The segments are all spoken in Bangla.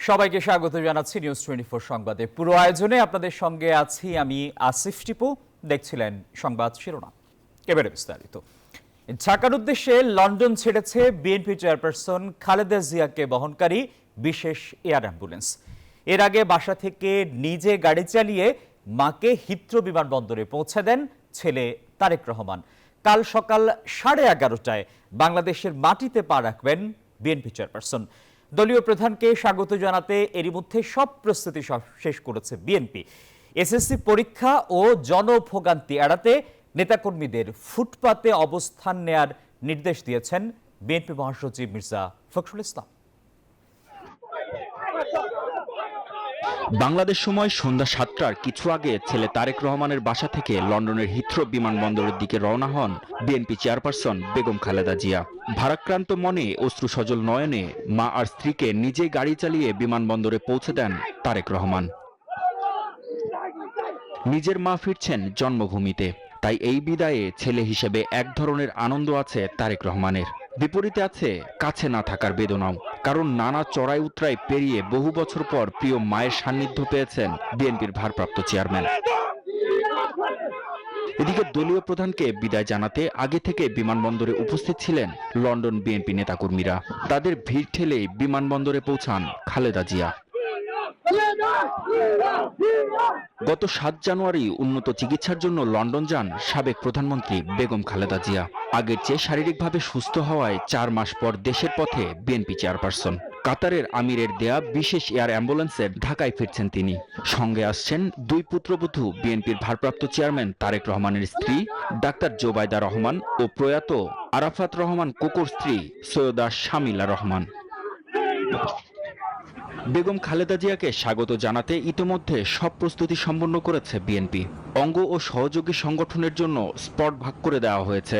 সবাইকে স্বাগত জানাচ্ছি নিউজ 24 সংবাদে। পুরো আয়োজনে আপনাদের সঙ্গে আছি আমি আসিফ টিপু। দেখছিলেন সংবাদ শিরোনাম, এবারে বিস্তারিত। ঢাকার উদ্দেশ্যে লন্ডন ছেড়েছে বিএনপি চেয়ারপারসন খালেদা জিয়াকে বহনকারী বিশেষ এয়ার অ্যাম্বুলেন্স। এর আগে বাসা থেকে নিজে গাড়ি চালিয়ে মাকে হিথ্রো বিমানবন্দরে পৌঁছে দেন ছেলে তারেক রহমান। কাল সকাল 11:30টায় বাংলাদেশের মাটিতে পা রাখবেন বিএনপি চেয়ারপারসন। দলীয় প্রধানকে স্বাগত জানাতে এরই মধ্যে সব প্রস্তুতি শেষ করেছে বিএনপি। এসএসসি পরীক্ষা ও জনভোগান্তি এড়াতে নেতাকর্মীদের ফুটপাতে অবস্থান নেয়ার নির্দেশ দিয়েছেন বিএনপি মহাসচিব মির্জা ফখরুল ইসলাম। বাংলাদেশ সময় সন্ধ্যা 7টার কিছু আগে ছেলে তারেক রহমানের বাসা থেকে লন্ডনের হিথ্রো বিমানবন্দরের দিকে রওনা হন বিএনপি চেয়ারপারসন বেগম খালেদা জিয়া। ভারাক্রান্ত মনে অশ্রুসজল নয়নে মা আর স্ত্রীকে নিজেই গাড়ি চালিয়ে বিমানবন্দরে পৌঁছে দেন তারেক রহমান। নিজের মা ফিরছেন জন্মভূমিতে, তাই এই বিদায়ে ছেলে হিসেবে এক ধরনের আনন্দ আছে তারেক রহমানের। বিপরীতে আছে কাছে না থাকার বেদনাও, কারণ নানা চড়াই উতরাই পেরিয়ে বহু বছর পর প্রিয় মায়ের সান্নিধ্য পেয়েছেন বিএনপির ভারপ্রাপ্ত চেয়ারম্যান। এদিকে দলীয় প্রধানকে বিদায় জানাতে আগে থেকে বিমানবন্দরে উপস্থিত ছিলেন লন্ডন বিএনপি নেতাকর্মীরা। তাদের ভিড় ঠেলেই বিমানবন্দরে পৌঁছান খালেদা জিয়া। গত 7 জানুয়ারি উন্নত চিকিৎসার জন্য লন্ডন যান সাবেক প্রধানমন্ত্রী বেগম খালেদা জিয়া। আগের চেয়ে শারীরিকভাবে সুস্থ হওয়ায় 4 মাস পর দেশের পথে বিএনপি চেয়ারপারসন। কাতারের আমিরের দেয়া বিশেষ এয়ার অ্যাম্বুলেন্সে ঢাকায় ফিরছেন তিনি। সঙ্গে আসছেন 2 পুত্রবধূ বিএনপির ভারপ্রাপ্ত চেয়ারম্যান তারেক রহমানের স্ত্রী ডাক্তার জোবাইদা রহমান ও প্রয়াত আরাফাত রহমান কোকোর স্ত্রী সৈয়দা শামিলা রহমান। বেগম খালেদা জিয়াকে স্বাগত জানাতে ইতিমধ্যে সব প্রস্তুতি সম্পন্ন করেছে বিএনপি। অঙ্গ ও সহযোগী সংগঠনের জন্য স্পট ভাগ করে দেওয়া হয়েছে।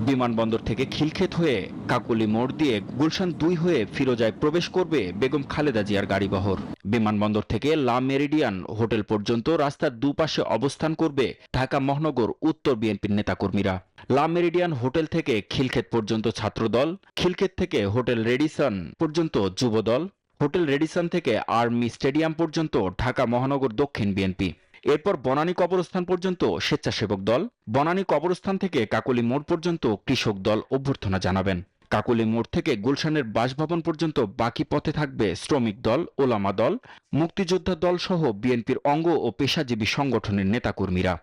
বিমানবন্দর থেকে খিলক্ষেত হয়ে কাকলি মোড় দিয়ে গুলশান 2 হয়ে ফিরোজায় প্রবেশ করবে বেগম খালেদা জিয়ার গাড়িবহর। বিমানবন্দর থেকে লা মেরিডিয়ান হোটেল পর্যন্ত রাস্তার দুপাশে অবস্থান করবে ঢাকা মহানগর উত্তর বিএনপির নেতাকর্মীরা। লা মেরিডিয়ান হোটেল থেকে খিলক্ষেত পর্যন্ত ছাত্রদল, খিলক্ষেত থেকে হোটেল রেডিসন পর্যন্ত যুবদল, হোটেল রেডিসন থেকে আর্মি স্টেডিয়াম পর্যন্ত ঢাকা মহানগর দক্ষিণ বিএনপি। এরপর বনানী কবরস্থান পর্যন্ত স্বেচ্ছাসেবক দল, বনানী কবরস্থান থেকে কাকলি মোড় পর্যন্ত কৃষক দল অভ্যর্থনা জানাবেন। কাকলি মোড় থেকে গুলশানের বাসভবন পর্যন্ত বাকি পথে থাকবে শ্রমিক দল, ওলামা দল, মুক্তিযোদ্ধা দল সহ বিএনপির অঙ্গ ও পেশাজীবী সংগঠনের নেতাকর্মীরা।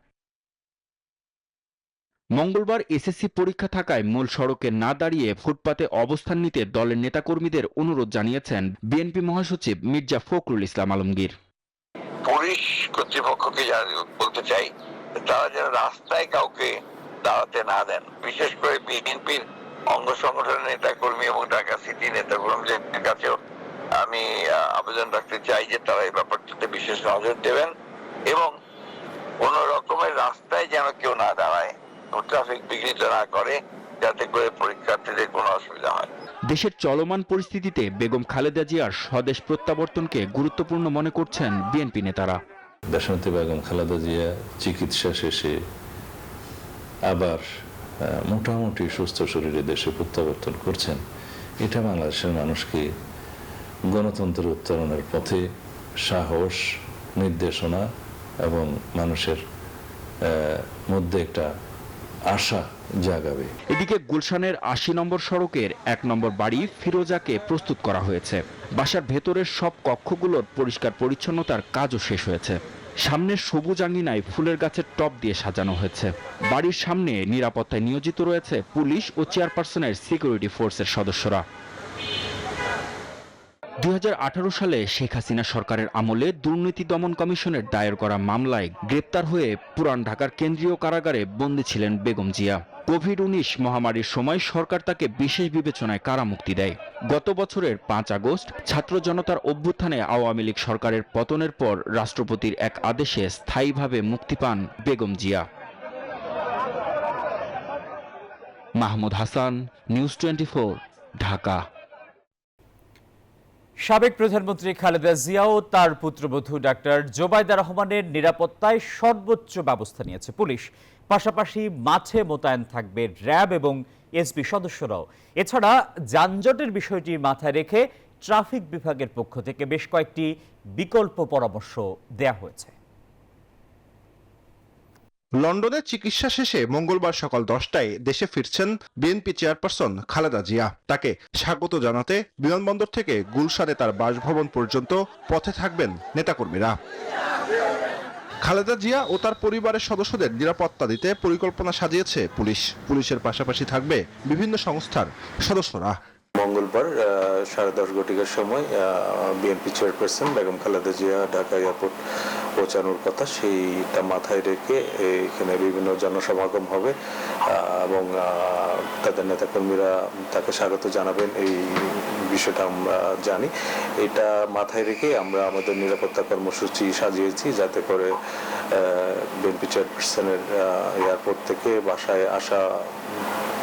মঙ্গলবার এসএসসি পরীক্ষা থাকায় মূল সড়কে না দাঁড়িয়ে ফুটপাতে অবস্থান নিতে দলের নেতাকর্মীদের অনুরোধ জানিয়েছেন বিএনপি মহাসচিব মির্জা ফখরুল ইসলাম আলমগীর। পুলিশ কর্তৃপক্ষকে বলতে চাই, তারা যেন রাস্তায় কাউকে দাঁড়াতে না দেন। বিশেষ করে বিএনপির অঙ্গ সংগঠনের নেতাকর্মী এবং ঢাকা সিটি নেতাকর্মীদের কাছেও আমি আবেদন রাখতে চাই যে তারা এই ব্যাপারটাতে বিশেষ নজর দেবেন এবং কোন রকমের রাস্তায় যেন কেউ না দাঁড়ায়, ট্রাফিক বিঘ্নিত না করে, যাতে করে পরীক্ষার্থীদের কোনো অসুবিধা হয়। দেশের চলমান পরিস্থিতিতে বেগম খালেদা জিয়ার স্বদেশ প্রত্যাবর্তনকে গুরুত্বপূর্ণ মনে করছেন বিএনপি নেতারা। দেশনেত্রী বেগম খালেদা জিয়া চিকিৎসা শেষে আবার মোটামুটি সুস্থ শরীরে দেশে প্রত্যাবর্তন করছেন। এটা বাংলাদেশের মানুষকে গণতন্ত্রের উত্তরণের পথে সাহস, নির্দেশনা এবং মানুষের মধ্যে একটা আশা জাগাবে। এদিকে গুলশানের 80 নম্বর সড়কের 1 নম্বর বাড়ি ফিরোজাকে প্রস্তুত করা হয়েছে। বাসার ভেতরের সব কক্ষগুলোর পরিষ্কার পরিচ্ছন্নতার কাজও শেষ হয়েছে। সামনের সবুজ আঙ্গিনায় ফুলের গাছের টব দিয়ে সাজানো হয়েছে। বাড়ির সামনে নিরাপত্তায় নিয়োজিত রয়েছে পুলিশ ও চেয়ারপারসনের সিকিউরিটি ফোর্সের সদস্যরা। 2018 সালে শেখ হাসিনা সরকারের আমলে দুর্নীতি দমন কমিশনের দায়ের করা মামলায় গ্রেপ্তার হয়ে পুরান ঢাকার কেন্দ্রীয় কারাগারে বন্দী ছিলেন বেগম জিয়া। কোভিড-19 মহামারীর সময় সরকার তাকে বিশেষ বিবেচনায় কারামুক্তি দেয়। গত বছরের 5 আগস্ট ছাত্র জনতার অভ্যুত্থানে আওয়ামী লীগ সরকারের পতনের পর রাষ্ট্রপতির এক আদেশে স্থায়ীভাবে মুক্তি পান বেগম জিয়া। মাহমুদ হাসান, নিউজ 24, ঢাকা। সাবেক প্রধানমন্ত্রী খালেদা জিয়া ও তার পুত্রবধূ ডাক্তার জোবাইদা রহমানের নিরাপত্তায় সর্বোচ্চ ব্যবস্থা নিয়েছে পুলিশ। পাশাপাশি মাঠে মোতায়েন থাকবে র্যাব এবং এসবি সদস্যরাও। এছাড়া যানজটের বিষয়টি মাথায় রেখে ট্রাফিক বিভাগের পক্ষ থেকে বেশ কয়েকটি বিকল্প পরামর্শ দেয়া হয়েছে। লন্ডনে চিকিৎসা শেষে মঙ্গলবার সকাল 10টায় দেশে ফিরছেন বিএনপি চেয়ারপারসন খালেদা জিয়া। তাকে স্বাগত জানাতে বিমানবন্দর থেকে গুলশানে তার বাসভবন পর্যন্ত পথে থাকবেন নেতাকর্মীরা। খালেদা জিয়া ও তার পরিবারের সদস্যদের নিরাপত্তা দিতে পরিকল্পনা সাজিয়েছে পুলিশ। পুলিশের পাশাপাশি থাকবে বিভিন্ন সংস্থার সদস্যরা। মঙ্গলবার 10:30 ঘটিকার সময় BNP chairperson Begum Khaleda Zia Dhaka airport পৌঁছানোর কথা, সেইটা মাথায় রেখে এখানে বিভিন্ন জনসমাগম হবে এবং তাদের নেতাকর্মীরা তাকে স্বাগত জানাবেন, এই বিষয়টা আমরা জানি। এটা মাথায় রেখে আমরা আমাদের নিরাপত্তা কর্মসূচি সাজিয়েছি, যাতে করে বিএনপি চেয়ারপারসনের এয়ারপোর্ট থেকে বাসায় আসা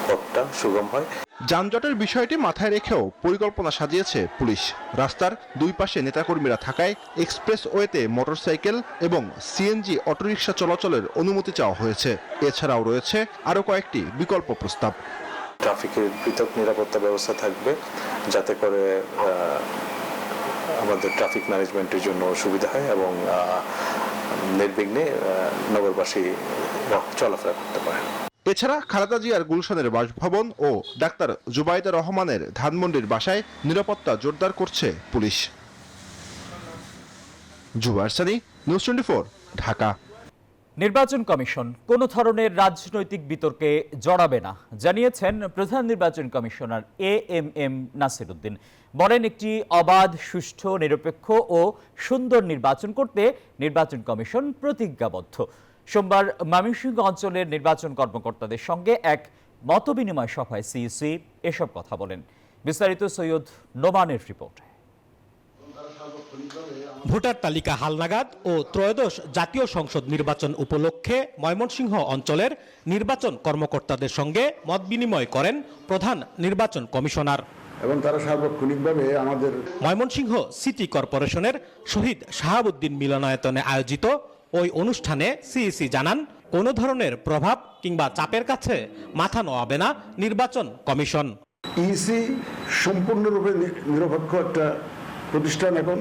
পথটা সুগম হয়। যানজটের বিষয়টি মাথায় রেখেও পরিকল্পনা সাজিয়েছে পুলিশ। রাস্তার দুই পাশে নেতাকর্মীরা থাকায় এক্সপ্রেস ওয়েতে মোটরসাইকেল এবং সিএনজি অটোরিকশা চলাচলের অনুমতি চাওয়া হয়েছে। এছাড়াও রয়েছে আরও কয়েকটি বিকল্প প্রস্তাব। ট্রাফিকের পৃথক নিরাপত্তা ব্যবস্থা থাকবে, যাতে করে আমাদের ট্রাফিক ম্যানেজমেন্টের জন্য সুবিধা হয় এবং নির্বিঘ্নে নগরবাসী চলাফেরা করতে পারে। এছাড়া খালেদা জিয়ার গুলশানের বাসভবন ও ডাক্তার জুবাইদা রহমানের ধানমন্ডির বাসায় নিরাপত্তা জোরদার করছে পুলিশ। জুবায়ের সানি, নিউজ 24, ঢাকা। নির্বাচন কমিশন কোনো ধরনের রাজনৈতিক বিতর্কে জড়াবে না জানিয়েছেন প্রধান নির্বাচন কমিশনার এএমএম নাসির উদ্দিন। বলেন, একটি অবাধ, সুষ্ঠু, নিরপেক্ষ ও সুন্দর নির্বাচন করতে নির্বাচন কমিশন প্রতিজ্ঞাবদ্ধ। সোমবার ময়মনসিংহ অঞ্চলের নির্বাচন কর্মকর্তাদের সঙ্গে এক মতবিনিময় সভায় সিইসি এসব কথা বলেন। বিস্তারিত সৈয়দ নোমানের রিপোর্টে। ভোটার তালিকা হালনাগাদ ও ত্রয়োদশ জাতীয় সংসদ নির্বাচন উপলক্ষে ময়মনসিংহ অঞ্চলের নির্বাচন কর্মকর্তাদের সঙ্গে মত বিনিময় করেন প্রধান নির্বাচন কমিশনার। এবং তারা সার্বক্ষণিকভাবে আমাদের ময়মনসিংহ সিটি কর্পোরেশনের শহীদ শাহাবুদ্দিন মিলনায়তনে আয়োজিত ওই অনুষ্ঠানে সিইসি জানান, কোনো ধরনের প্রভাব কিংবা চাপের কাছে মাথা নোয়াবে না নির্বাচন কমিশন। ইসি সম্পূর্ণরূপে নিরপেক্ষ একটা প্রতিষ্ঠান এখন,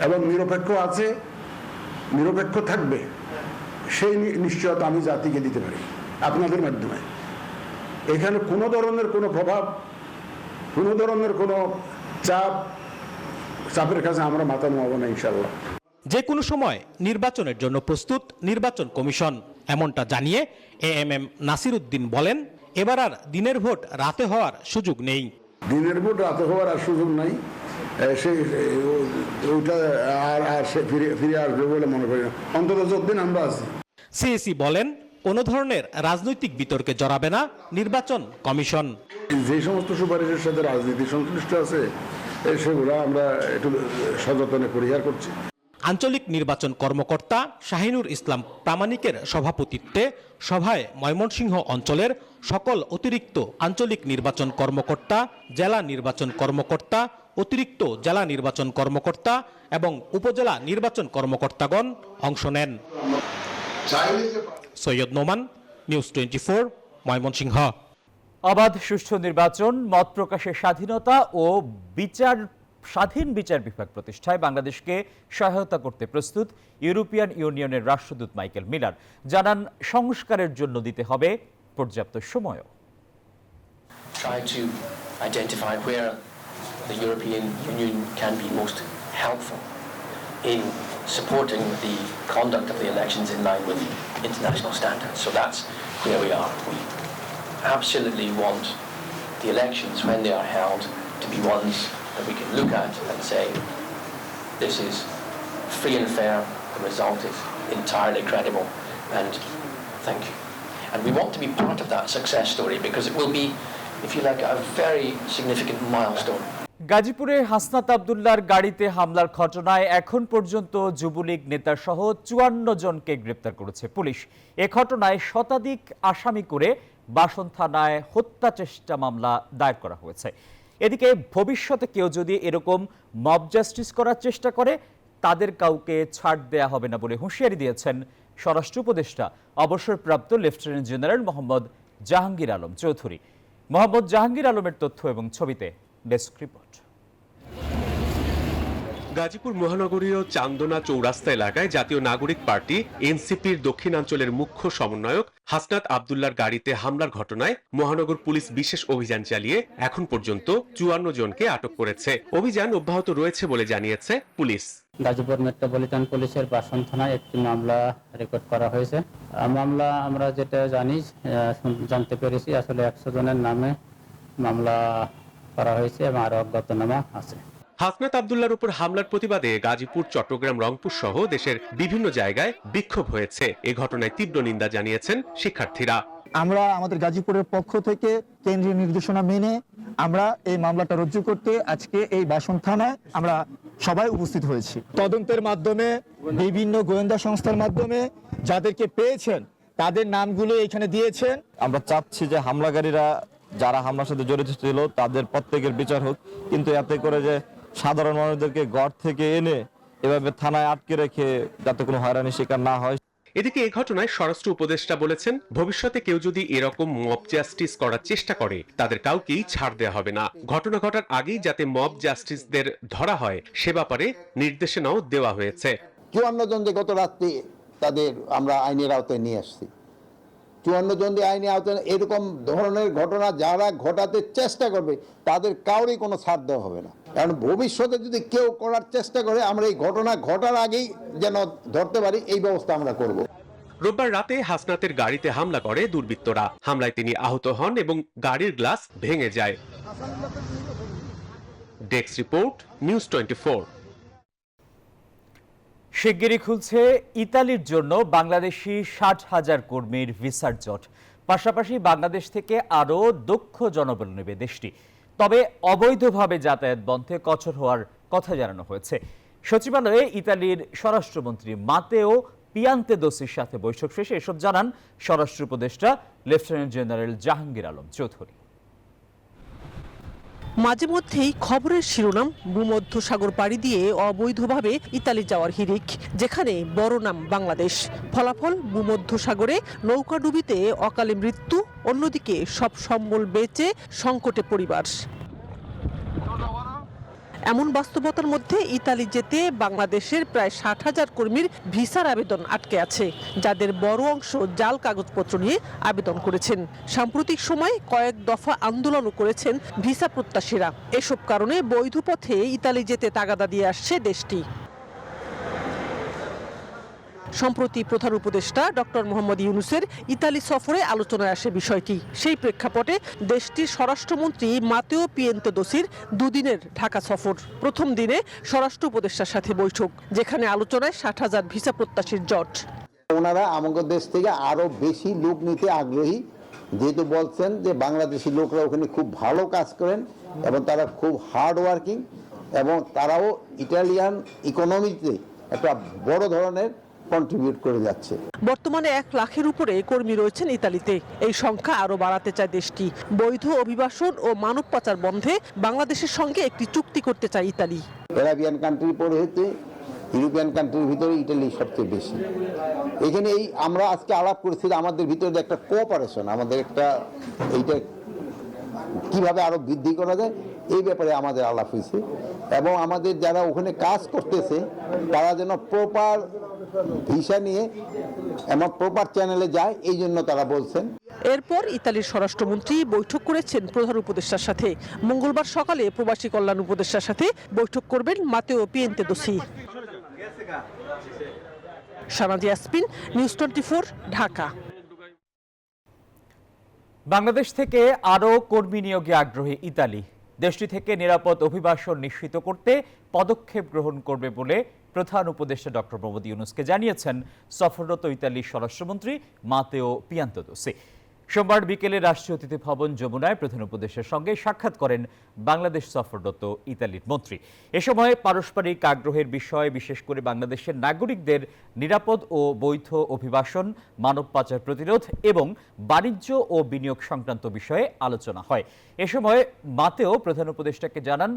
এবং নিরপেক্ষ আছে, নিরপেক্ষ থাকবে, সেই নিশ্চয়তা আমি জাতিকে দিতে পারি আপনাদের মাধ্যমে। এখানে কোনো ধরনের কোনো প্রভাব, কোনো ধরনের কোনো চাপের কাছে আমরা মাথা নোয়াবো না ইনশাআল্লাহ। যে কোনো সময় নির্বাচনের জন্য প্রস্তুত নির্বাচন কমিশন, এমনটা জানিয়ে এএমএম নাসির উদ্দিন বলেন, এবার আর দিনের ভোট রাতে হওয়ার সুযোগ নেই। দিনের ভোট রাতে হওয়ার আর সুযোগ নাই, ওইটা আর ফিরে আসবে বলে মনে করি না, অন্তত যতদিন আমরা আছি। সিইসি বলেন, কোনো ধরনের রাজনৈতিক বিতর্কে জড়াবে না নির্বাচন কমিশন। যে সমস্ত সুপারিশের সাথে রাজনীতি সংশ্লিষ্ট আছে সেগুলো আমরা একটু সযত্নে পরিহার করছি। আঞ্চলিক নির্বাচন কর্মকর্তা শাহিনুর ইসলাম প্রামাণিকের সভাপতিত্বে সভায় ময়মনসিংহ অঞ্চলের সকল অতিরিক্ত আঞ্চলিক নির্বাচন কর্মকর্তা, জেলা নির্বাচন কর্মকর্তা, অতিরিক্ত জেলা নির্বাচন কর্মকর্তা এবং উপজেলা নির্বাচন কর্মকর্তাগণ অংশ নেন। সৈয়দ নোমান, নিউজ 24, ময়মনসিংহ। অবাধ, সুষ্ঠু নির্বাচন, মত প্রকাশের স্বাধীনতা ও স্বাধীন বিচার বিভাগ প্রতিষ্ঠায় বাংলাদেশকে সহায়তা করতে প্রস্তুত ইউরোপিয়ান ইউনিয়নের রাষ্ট্রদূত মাইকেল মিলার। জানান, সংস্কারের জন্য দিতে হবে পর্যাপ্ত সময়ও। Try to identify where the European Union can be most helpful in supporting the conduct of the elections in line with international standards. So that's where we are. We absolutely want the elections, when they are held, to be ones that we can look at and say, this is free and fair, the result is entirely credible, and thank you. And we want to be part of that success story because it will be, if you like, a very significant milestone. গাজীপুরে হাসনাত আব্দুল্লাহর গাড়িতে হামলার ঘটনায় এখন পর্যন্ত যুবলীগ নেতা সহ 54 জনকে গ্রেপ্তার করেছে পুলিশ। এ ঘটনায় শতাধিক আসামি করে বাসন থানায় হত্যা চেষ্টা মামলা দায়ের করা হয়েছে। এদিকে ভবিষ্যতে কেউ যদি এরকম মব জাস্টিস করার চেষ্টা করে তাদের কাউকে ছাড় দেয়া হবে না বলে হুঁশিয়ারি দিয়েছেন স্বরাষ্ট্র উপদেষ্টা অবসরপ্রাপ্ত লেফটেন্যান্ট জেনারেল মোহাম্মদ জাহাঙ্গীর আলম চৌধুরী। মোহাম্মদ জাহাঙ্গীর আলমের তথ্য এবং ছবিতে ডেস্ক রিপোর্ট। গাজীপুর মহানগরীয় চান্দনা চৌরাস্তা এলাকায় জাতীয় নাগরিক পার্টি এনসিপির দক্ষিণাঞ্চলের মুখ্য সমন্বয়ক হাসনাত আব্দুল্লাহর গাড়িতে হামলার ঘটনায় মহানগর পুলিশ বিশেষ অভিযান চালিয়ে এখন পর্যন্ত 54 জনকে আটক করেছে। অভিযান অব্যাহত রয়েছে বলে জানিয়েছে পুলিশ। গাজীপুর মেট্রোপলিটন পুলিশের বাসন থানায় একটি মামলা রেকর্ড করা হয়েছে। মামলা আমরা যেটা জানতে পেরেছি আসলে 100 জনের নামে মামলা করা হয়েছে এবং আরো অজ্ঞাতনামা আছে। হাসনাত আব্দুল্লাহর উপর হামলার প্রতিবাদে গাজীপুর, চট্টগ্রাম, রংপুর সহ দেশের বিভিন্ন জায়গায় বিক্ষোভ হয়েছে। এই ঘটনায় তীব্র নিন্দা জানিয়েছেন শিক্ষার্থীরা। আমরা আমাদের গাজীপুরের পক্ষ থেকে কেন্দ্রীয় নির্দেশনা মেনে আমরা এই মামলাটা রুজু করতে আজকে এই বাসন থানায় আমরা সবাই উপস্থিত হয়েছি। তদন্তের মাধ্যমে বিভিন্ন গোয়েন্দা সংস্থার মাধ্যমে যাদেরকে পেয়েছেন তাদের নামগুলো এখানে দিয়েছেন। আমরা চাচ্ছি যে হামলাকারীরা যারা হামলার সাথে জড়িত ছিল তাদের প্রত্যেকের বিচার হোক, কিন্তু এতে করে যে সাধারণ মানুষদেরকে গড় থেকে এনে এভাবে থানায় আটকে রেখে যাতে কোনো হয়রানির শিকার না হয়। এদিকে এই ঘটনায় স্বরাষ্ট্র উপদেষ্টা বলেছেন, ভবিষ্যতে কেউ যদি এরকম মব জাস্টিস করার চেষ্টা করে তাদের কাউকেই ছাড় দেওয়া হবে না। ঘটনা ঘটার আগেই যাতে মব জাস্টিসদের ধরা হয় সে ব্যাপারে নির্দেশনাও দেওয়া হয়েছে। 54 জন যে গত রাত্রে তাদের আমরা আইনের আওতায় নিয়ে আসছি, 54 জন যে আইনের আওতায়, এরকম ধরনের ঘটনা যারা ঘটাতে চেষ্টা করবে তাদের কাউরই কোনো ছাড় দেওয়া হবে না। কারণ ভবিষ্যতে যদি কেউ করার চেষ্টা করে আমরা এই ঘটনা ঘটার আগেই যেন ধরতে পারি এই ব্যবস্থা আমরা করব। রোববার রাতে হাসনাতের গাড়িতে হামলা করে দুর্বৃত্তরা। হামলায় তিনি আহত হন এবং গাড়ির গ্লাস ভেঙে যায়। Desk report, news 24। শিগগিরই খুলছে ইতালির জন্য বাংলাদেশি 60,000 কর্মীর ভিসার জট। পাশাপাশি বাংলাদেশ থেকে আরও দক্ষ জনবল নেবে দেশটি। তবে অবৈধভাবে যাতায়াত বন্ধে কঠোর হওয়ার কথা জানানো হয়েছে। সচিবালয়ে ইতালির স্বরাষ্ট্রমন্ত্রী মাতেও পিয়ান্তেদোসির সাথে বৈঠক শেষে এসব জানান স্বরাষ্ট্র উপদেষ্টা লেফটেন্যান্ট জেনারেল জাহাঙ্গীর আলম চৌধুরী। মাঝে মধ্যেই খবরের শিরোনাম ভূমধ্য সাগর পাড়ি দিয়ে অবৈধভাবে ইতালি যাওয়ার হিড়িক, যেখানে বড় নাম বাংলাদেশ। ফলাফল ভূমধ্য সাগরে নৌকাডুবিতে অকালে মৃত্যু, অন্যদিকে সব সম্বল বেচে সংকটে পরিবার। এমন বাস্তবতার মধ্যে ইতালি যেতে বাংলাদেশের প্রায় 60,000 কর্মীর ভিসার আবেদন আটকে আছে, যাদের বড় অংশ জাল কাগজপত্র নিয়ে আবেদন করেছেন। সাম্প্রতিক সময় কয়েক দফা আন্দোলনও করেছেন ভিসা প্রত্যাশীরা। এসব কারণে বৈধ পথে ইতালি যেতে তাগাদা দিয়ে আসছে দেশটি। সম্প্রতি প্রধান উপদেষ্টা ডক্টর মোহাম্মদ ইউনূসের ইতালি সফরে আলোচনায় আসে বিষয়টি। সেই প্রেক্ষাপটে দেশটির স্বরাষ্ট্রমন্ত্রী মাতেও পিয়ান্তেদোসির দুদিনের ঢাকা সফর। প্রথম দিনে স্বরাষ্ট্র উপদেষ্টার সাথে বৈঠক, যেখানে আলোচনায় 60,000 ভিসা প্রত্যাশীর জট। ওনারা আমাদের দেশ থেকে আরো বেশি লোক নিতে আগ্রহী, যেহেতু বলছেন যে বাংলাদেশি লোকরা ওখানে খুব ভালো কাজ করেন এবং তারা খুব হার্ড ওয়ার্কিং এবং তারাও ইটালিয়ান ইকোনমিতে একটা বড় ধরনের কন্ট্রিবিউট করে যাচ্ছে। বর্তমানে 1 লাখের উপরে কর্মী রয়েছেন ইতালিতে। এই সংখ্যা আরো বাড়াতে চায় দেশটি। বৈধ অভিবাসন ও মানব পাচার বন্ধে বাংলাদেশের সঙ্গে একটি চুক্তি করতে চায় ইতালি। আরাবিয়ান কান্ট্রির পরে হতে ইউরোপিয়ান কান্ট্রির ভিতরে ইটালি সবচেয়ে বেশি। এখানে এই আমরা আজকে আলাপ করেছি আমাদের ভিতরে একটা কোঅপারেশন, আমাদের একটা এইটা কিভাবে আরো বৃদ্ধি করা যায় এই ব্যাপারে আমাদের আলাপ হয়েছে এবং আমাদের যারা ওখানে কাজ করতেছে তারা যেন প্রপার ভিসা নিয়ে এবং প্রপার চ্যানেলে যায়, এই জন্য তারা বলছেন। এরপর ইতালির স্বরাষ্ট্রমন্ত্রী বৈঠক করেছেন প্রধান উপদেষ্টার সাথে। মঙ্গলবার সকালে প্রবাসী কল্যাণ উপদেষ্টার সাথে বৈঠক করবেন Matteo Piantedosi. Shanaji Yasmin, news 24, Dhaka. Bangladesh থেকে আরও কর্মী নিয়োগে আগ্রহী ইতালি। দেশটি থেকে নিরাপদ অভিবাসন নিশ্চিত করতে পদক্ষেপ গ্রহণ করবে বলে প্রধান উপদেষ্টা ডক্টর মোহাম্মদ ইউনূসকে জানিয়েছেন সফররত ইতালির স্বরাষ্ট্রমন্ত্রী মাতেও পিয়ান্তেদোসি। সোমবার বিকেলে রাষ্ট্রীয় অতিথি ভবন যমুনায় প্রধান উপদেষ্টার সঙ্গে সাক্ষাৎ করেন বাংলাদেশ সফররত ইতালির মন্ত্রী। এ সময় পারস্পরিক আগ্রহের বিষয়, বিশেষ করে বাংলাদেশের নাগরিকদের নিরাপদ ও বৈধ অভিবাসন, মানব পাচার প্রতিরোধ এবং বাণিজ্য ও বিনিয়োগ সংক্রান্ত বিষয়ে আলোচনা হয়। এ সময় মাতেও প্রধান উপদেষ্টাকে জানান,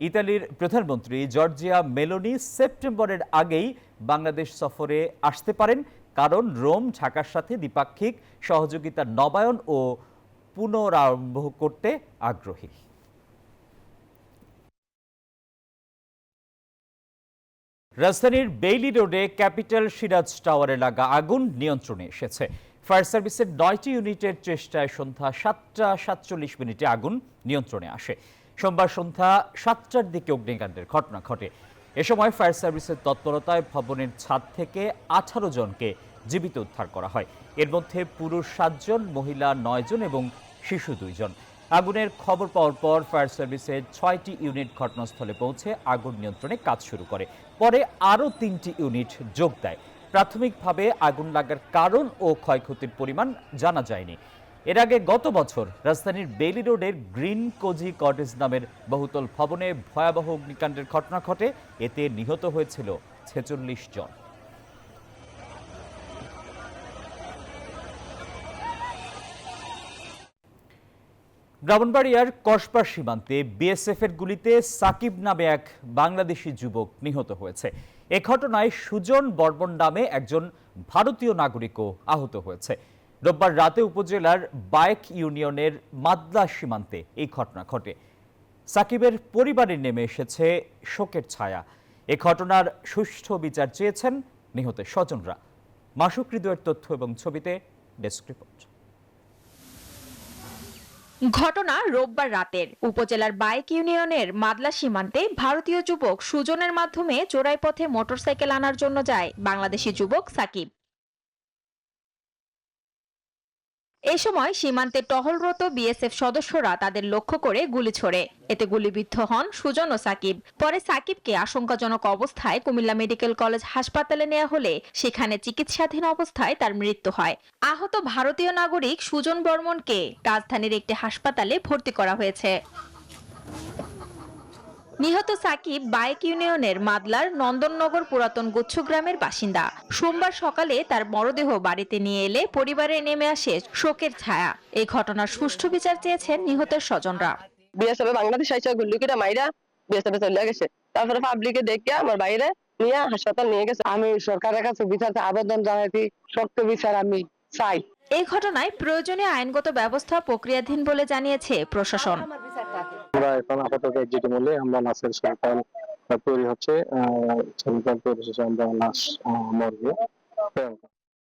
ইতালির প্রধানমন্ত্রী জর্জিয়া মেলোনি সেপ্টেম্বরের আগেই বাংলাদেশ সফরে আসতে পারেন, কারণ রোম ঢাকার সাথে দ্বিপাক্ষিক সহযোগিতা নবায়ন ও পুনরারম্ভ করতে আগ্রহী। রাজধানীর বেইলি রোডে ক্যাপিটাল সিরাজ টাওয়ারে লাগা আগুন নিয়ন্ত্রণে এসেছে। ফায়ার সার্ভিসের 9টি ইউনিটের চেষ্টায় সন্ধ্যা 7:47 আগুন নিয়ন্ত্রণে আসে। সোমবার সন্ধ্যা 7টার দিকে অগ্নিকাণ্ডের ঘটনা ঘটে। এ সময় ফায়ার সার্ভিসের তৎপরতায় ভবনের ছাদ থেকে 18 জনকে জীবিত উদ্ধার করা হয়। এর মধ্যে পুরুষ 7 জন, মহিলা 9 জন এবং শিশু 2 জন। আগুনের খবর পাওয়ার পর ফায়ার সার্ভিসের 6টি ইউনিট ঘটনাস্থলে পৌঁছে আগুন নিয়ন্ত্রণে কাজ শুরু করে। পরে আরও 3টি ইউনিট যোগ দেয়। প্রাথমিকভাবে আগুন লাগার কারণ ও ক্ষয়ক্ষতির পরিমাণ জানা যায়নি। এর আগে গত বছর রাজধানীর বেইলি রোডের গ্রিন কোজি কটেজ নামের বহুতল ভবনে ভয়াবহ অগ্নিকাণ্ডের ঘটনা ঘটে। এতে নিহত হয়েছিল 46 জন। ব্রাহ্মণবাড়িয়ার কসবা সীমান্তে বিএসএফের গুলিতে সাকিব নামে এক বাংলাদেশি যুবক নিহত হয়েছে। এ ঘটনায় সুজন বর্মন নামে একজন ভারতীয় নাগরিকও আহত হয়েছে। রোববার রাতে উপজেলার বায়েক ইউনিয়নের মাদলা সীমান্তে এই ঘটনা ঘটে। সাকিবের পরিবারে নেমে এসেছে শোকের ছায়া। এ ঘটনার সুষ্ঠু বিচার চেয়েছেন নিহতের স্বজনরা। মাসুক হৃদয়ের তথ্য এবং ছবিতে ডেস্ক রিপোর্ট। ঘটনা রোববার রাতের উপজেলার বায়েক ইউনিয়নের মাদলা সীমান্তে ভারতীয় যুবক সুজনের মাধ্যমে চোরাই পথে মোটরসাইকেল আনার জন্য যায় বাংলাদেশি যুবক সাকিব। এই সময় সীমান্তে টহলরত বিএসএফ সদস্যরা তাদের লক্ষ্য করে গুলি ছোড়ে। এতে গুলিবিদ্ধ হন সুজন ও সাকিব। পরে সাকিবকে আশঙ্কাজনক অবস্থায় কুমিল্লা মেডিকেল কলেজ হাসপাতালে নেওয়া হলে সেখানে চিকিৎসাধীন অবস্থায় তার মৃত্যু হয়। আহত ভারতীয় নাগরিক সুজন বর্মনকে রাজধানীর একটি হাসপাতালে ভর্তি করা হয়েছে। নিহত সাকিব বায়েক ইউনিয়নের মাদলার নন্দননগর পুরাতন গুচ্ছগ্রামের বাসিন্দা। সোমবার সকালে তার মরদেহ বাড়িতে নিয়ে এলে পরিবারে নেমে আসে শোকের ছায়া। এই ঘটনার সুষ্ঠু বিচার চেয়েছেন নিহতের স্বজনরা। বিএসএফ বাংলাদেশ আইসা গুল্লুকিটা মাইরা বিএসএফ চলে গেছে, তারপরে পাবলিকে দেখে আমার বাইরে নিয়ে হাসপাতাল নিয়ে গেছে। আমি সরকারের কাছে বিচার আবেদন জানাইছি, শক্ত বিচার আমি চাই। এই ঘটনায় প্রয়োজনীয় আইনগত ব্যবস্থা প্রক্রিয়াধীন বলে জানিয়েছে প্রশাসন। আমরা এখন আপাতত যেটি বলে আমরা লাশের সরকার তৈরি হচ্ছে, আমরা লাশ মর্গে।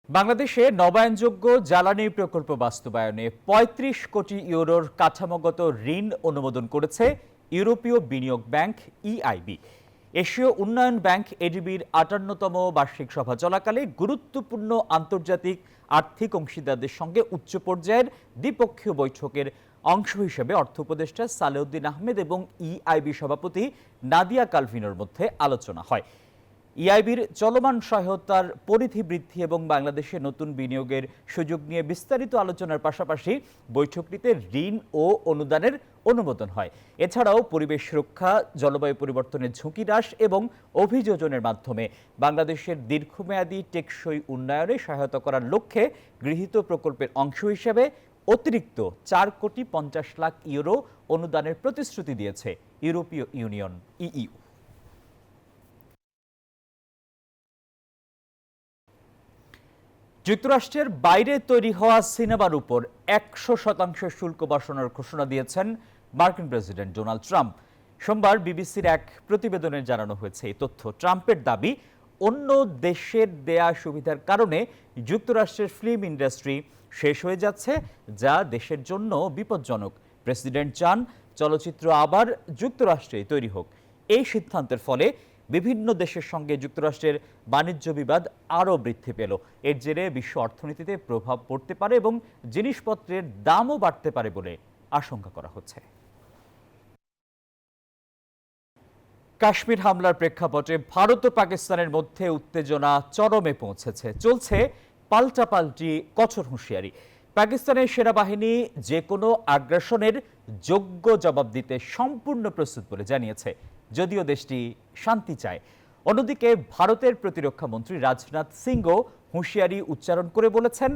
বাংলাদেশে নবায়নযোগ্য জ্বালানি প্রকল্প বাস্তবায়নে 35 কোটি ইউরোর কাঠামোগত ঋণ অনুমোদন করেছে ইউরোপীয় বিনিয়োগ ব্যাংক ইআইবি। এশীয় উন্নয়ন ব্যাংক এডিবির 58তম বার্ষিক সভা চলাকালে গুরুত্বপূর্ণ আন্তর্জাতিক আর্থিক অংশীদারদের সঙ্গে উচ্চ পর্যায়ের দ্বিপক্ষীয় বৈঠকের অংশ হিসেবে অর্থ উপদেষ্টা সালেউদ্দিন আহমেদ এবং ইআইবি সভাপতি নাদিয়া কালভিনোর মধ্যে আলোচনা হয়। ইআইবির চলমান সহায়তার পরিধি বৃদ্ধি এবং বাংলাদেশে নতুন বিনিয়োগের সুযোগ নিয়ে বিস্তারিত আলোচনার পাশাপাশি বৈঠকটিতে ঋণ ও অনুদানের অনুমোদন হয়। এছাড়াও পরিবেশ রক্ষা, জলবায়ু পরিবর্তনের ঝুঁকি হ্রাস এবং অভিযোজনের মাধ্যমে বাংলাদেশের দীর্ঘমেয়াদী টেকসই উন্নয়নে সহায়তা করার লক্ষ্যে গৃহীত প্রকল্পের অংশ হিসেবে অতিরিক্ত 4 কোটি 50 লাখ ইউরো অনুদানের প্রতিশ্রুতি দিয়েছে ইউরোপীয় ইউনিয়ন ইইউ। যুক্তরাষ্ট্রের বাইরে তৈরি হওয়া সিনেমার উপর 100% শুল্ক বসানোর ঘোষণা দিয়েছেন মার্কিন প্রেসিডেন্ট ডোনাল্ড ট্রাম্প। সোমবার বিবিসির এক প্রতিবেদনে জানানো হয়েছে এই তথ্য। ট্রাম্পের দাবি, অন্য দেশের দেয়া সুবিধার কারণে যুক্তরাষ্ট্রের ফিল্ম ইন্ডাস্ট্রি শেষ হয়ে যাচ্ছে, যা দেশের জন্য বিপজ্জনক। প্রেসিডেন্ট চান চলচ্চিত্র আবার যুক্তরাষ্ট্রে তৈরি হোক। এই সিদ্ধান্তের ফলে বিভিন্ন দেশের সঙ্গে যুক্তরাষ্ট্রের বাণিজ্য বিবাদ আরও বৃদ্ধি পেল। এর জেরে বিশ্ব অর্থনীতিতে প্রভাব পড়তে পারে এবং জিনিসপত্রের দামও বাড়তে পারে বলে আশঙ্কা করা হচ্ছে। কাশ্মীর হামলার প্রেক্ষাপটে ভারত ও পাকিস্তানের মধ্যে উত্তেজনা চরমে পৌঁছেছে। চলছে পাল্টাপাল্টি কঠোর হুঁশিয়ারি। পাকিস্তানের সেনাবাহিনী যে কোনো আগ্রাসনের যোগ্য জবাব দিতে সম্পূর্ণ প্রস্তুত বলে জানিয়েছে, যদিও দেশটি শান্তি চায়। অন্যদিকে ভারতের প্রতিরক্ষা মন্ত্রী রাজনাথ সিংও হুঁশিয়ারি উচ্চারণ করে বলেছেন,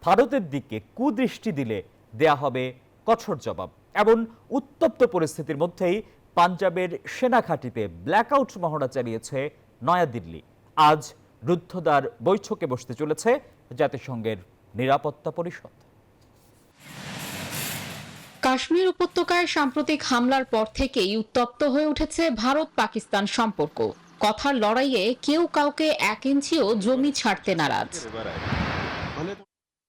ভারতের দিকে কুদৃষ্টি দিলে দেয়া হবে কঠোর জবাব। এমন উত্তপ্ত পরিস্থিতির মধ্যেই পাঞ্জাবের সেনা ঘাঁটিতে ব্ল্যাকআউট মহড়া চালিয়েছে নয়াদিল্লি। আজ রুদ্ধদ্বার বৈঠকে বসতে চলেছে জাতিসংঘের নিরাপত্তা পরিষদ। কাশ্মীর উপত্যকায় সাম্প্রতিক হামলার পর থেকেই উত্তপ্ত হয়ে উঠেছে ভারত পাকিস্তান সম্পর্ক। কথার লড়াইয়ে কেউ কাউকে 1 ইঞ্চিও জমি ছাড়তে নারাজ।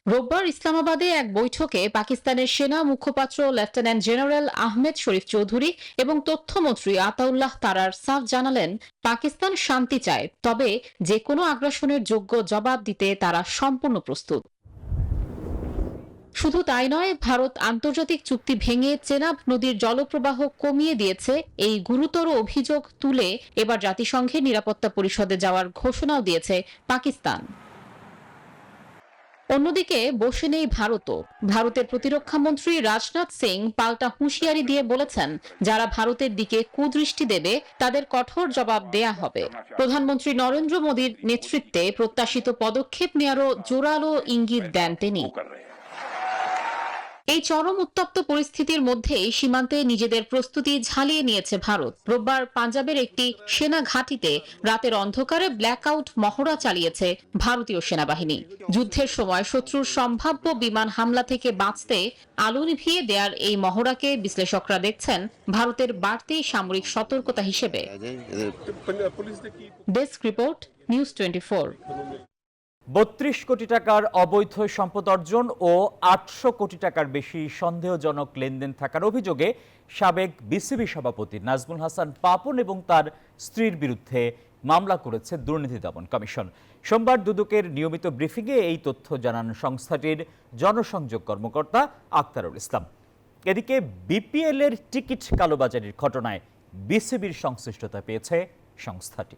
রোববার ইসলামাবাদে এক বৈঠকে পাকিস্তানের সেনা মুখপাত্র লেফটেন্যান্ট জেনারেল আহমেদ শরীফ চৌধুরী এবং তথ্যমন্ত্রী আতাউল্লাহ তারার সাফ জানালেন, পাকিস্তান শান্তি চায়, তবে যে কোনো আগ্রাসনের যোগ্য জবাব দিতে তারা সম্পূর্ণ প্রস্তুত। শুধু তাই নয়, ভারত আন্তর্জাতিক চুক্তি ভেঙে চেনাব নদীর জলপ্রবাহ কমিয়ে দিয়েছে, এই গুরুতর অভিযোগ তুলে এবার জাতিসংঘের নিরাপত্তা পরিষদে যাওয়ার ঘোষণাও দিয়েছে পাকিস্তান। অন্যদিকে বসে নেই ভারতও। ভারতের প্রতিরক্ষা মন্ত্রী রাজনাথ সিং পাল্টা হুঁশিয়ারি দিয়ে বলেছেন, যারা ভারতের দিকে কুদৃষ্টি দেবে তাদের কঠোর জবাব দেয়া হবে। প্রধানমন্ত্রী নরেন্দ্র মোদীর নেতৃত্বে প্রত্যাশিত পদক্ষেপ নেওয়ারও জোরালো ইঙ্গিত দেন তিনি। এই চরম উত্তপ্ত পরিস্থিতির মধ্যেই সীমান্তে নিজেদের প্রস্তুতি ঝালিয়ে নিয়েছে ভারত। রোববার পাঞ্জাবের একটি সেনা ঘাঁটিতে রাতের অন্ধকারে ব্ল্যাকআউট মহড়া চালিয়েছে ভারতীয় সেনাবাহিনী। যুদ্ধের সময় শত্রুর সম্ভাব্য বিমান হামলা থেকে বাঁচতে আলো নিভিয়ে দেওয়ার এই মহড়াকে বিশ্লেষকরা দেখছেন ভারতের বাড়তি সামরিক সতর্কতা হিসেবে। Desk report, news 24। 32 কোটি টাকার অবৈধ সম্পদ অর্জন ও 800 কোটি টাকার বেশি সন্দেহজনক লেনদেন থাকার অভিযোগে সাবেক বিসিবি সভাপতি নাজমুল হাসান পাপন এবং তার স্ত্রীর বিরুদ্ধে মামলা করেছে দুর্নীতি দমন কমিশন। সোমবার দুদকের নিয়মিত ব্রিফিংয়ে এই তথ্য জানান সংস্থাটির জনসংযোগ কর্মকর্তা আক্তারুল ইসলাম। এদিকে বিপিএল এর টিকিট কালোবাজারির ঘটনায় বিসিবির সংশ্লিষ্টতা পেয়েছে সংস্থাটি।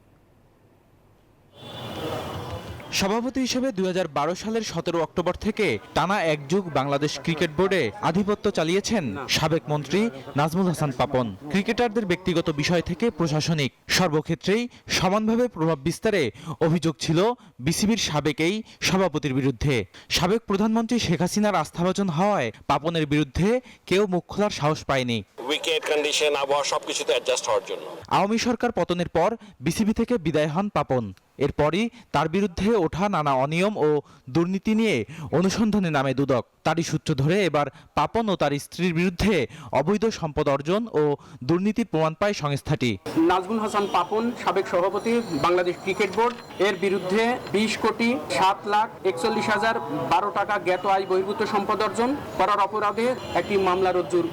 সভাপতি হিসেবে 2012 সালের 17 অক্টোবর থেকে টানা 1 যুগ বাংলাদেশ ক্রিকেট বোর্ডে আধিপত্য চালিয়েছেন সাবেক মন্ত্রী নাজমুল হাসান পাপন। ক্রিকেটারদের ব্যক্তিগত বিষয় থেকে প্রশাসনিক সর্বক্ষেত্রেই সমানভাবে প্রভাব বিস্তারে অভিযোগ ছিল বিসিবির সাবেক এই সভাপতির বিরুদ্ধে। সাবেক প্রধানমন্ত্রী শেখ হাসিনার আস্থাভাজন হওয়ায় পাপনের বিরুদ্ধে কেউ মুখ খোলার সাহস পায়নি। উইকেট কন্ডিশন, আবহাওয়া সবকিছুতে অ্যাডজাস্ট হওয়ার জন্য আওয়ামী সরকার পতনের পর বিসিবি থেকে বিদায় হন পাপন। এরপরই তার বিরুদ্ধে ওঠা নানা অনিয়ম ও দুর্নীতি নিয়ে অনুসন্ধানে নামে দুদক। তারই সূত্র ধরে এবার পাপন ও তার স্ত্রীর বিরুদ্ধে অবৈধ সম্পদ অর্জন ও দুর্নীতির প্রমাণ পায় সংস্থাটি। নাজমুল হাসান পাপন, সাবেক সভাপতি বাংলাদেশ ক্রিকেট বোর্ড, এর বিরুদ্ধে 20,07,41,012 টাকা জ্ঞাত আয় বহির্ভূত সম্পদ অর্জন করার অপরাধে একটি মামলা রুজুর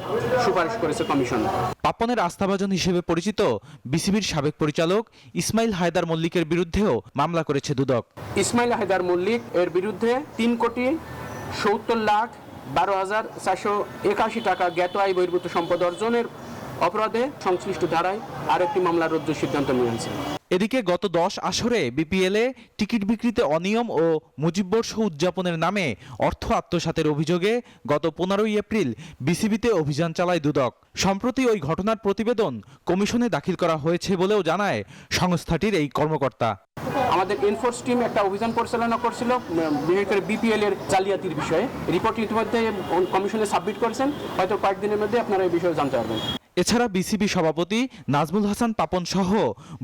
সুপারিশ করেছে কমিশন। পাপনের আস্থাভাজন হিসেবে পরিচিত বিসিবির সাবেক পরিচালক ইসমাইল হায়দার মল্লিকের বিরুদ্ধেও মামলা করেছে দুদক। ইসমাইল হায়দার মল্লিক এর বিরুদ্ধে 3,70,12,481 টাকা জ্ঞাত আয় বহির্ভূত সম্পদ অর্জনের অপরাধে সংশ্লিষ্ট ধারায় আরেকটি মামলা রুজুর সিদ্ধান্ত নিয়েছে। এদিকে গত 10 আসরে বিপিএলে টিকিট বিক্রিতে অনিয়ম ও মুজিববর্ষ উদযাপনের নামে অর্থ আত্মসাতের অভিযোগে গত 15ই এপ্রিল বিসিবিতে অভিযান চালায় দুদক। সম্প্রতি ওই ঘটনার প্রতিবেদন কমিশনে দাখিল করা হয়েছে বলেও জানায় সংস্থাটির এই কর্মকর্তা। আমাদের এনফোর্স টিম একটা অভিযান পরিচালনা করছিল বিশেষ করে বিপিএল এর জালিয়াতির বিষয়ে। রিপোর্ট ইতিমধ্যে কমিশনে সাবমিট করেছেন, হয়তো কয়েকদিনের মধ্যে আপনারা এই বিষয়ে জানতে পারবেন। এছাড়া বিসিবি সভাপতি নাজমুল হাসান পাপন সহ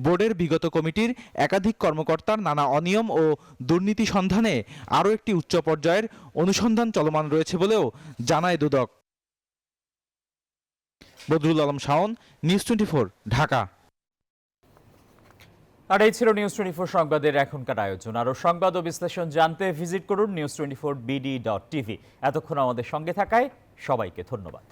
বোর্ডের বিগত কমিটির একাধিক কর্মকর্তার নানা অনিয়ম ও দুর্নীতি সন্ধানে আরও একটি উচ্চ পর্যায়ের অনুসন্ধান চলমান রয়েছে বলেও জানায় দুদক। বদরুল আলম শাওন, নিউজ 24, ঢাকা। আর এই ছিল নিউজ 24 সংবাদের এখনকার আয়োজন। আরও সংবাদ ও বিশ্লেষণ জানতে ভিজিট করুন news24bd.tv। এতক্ষণ আমাদের সঙ্গে থাকায় সবাইকে ধন্যবাদ।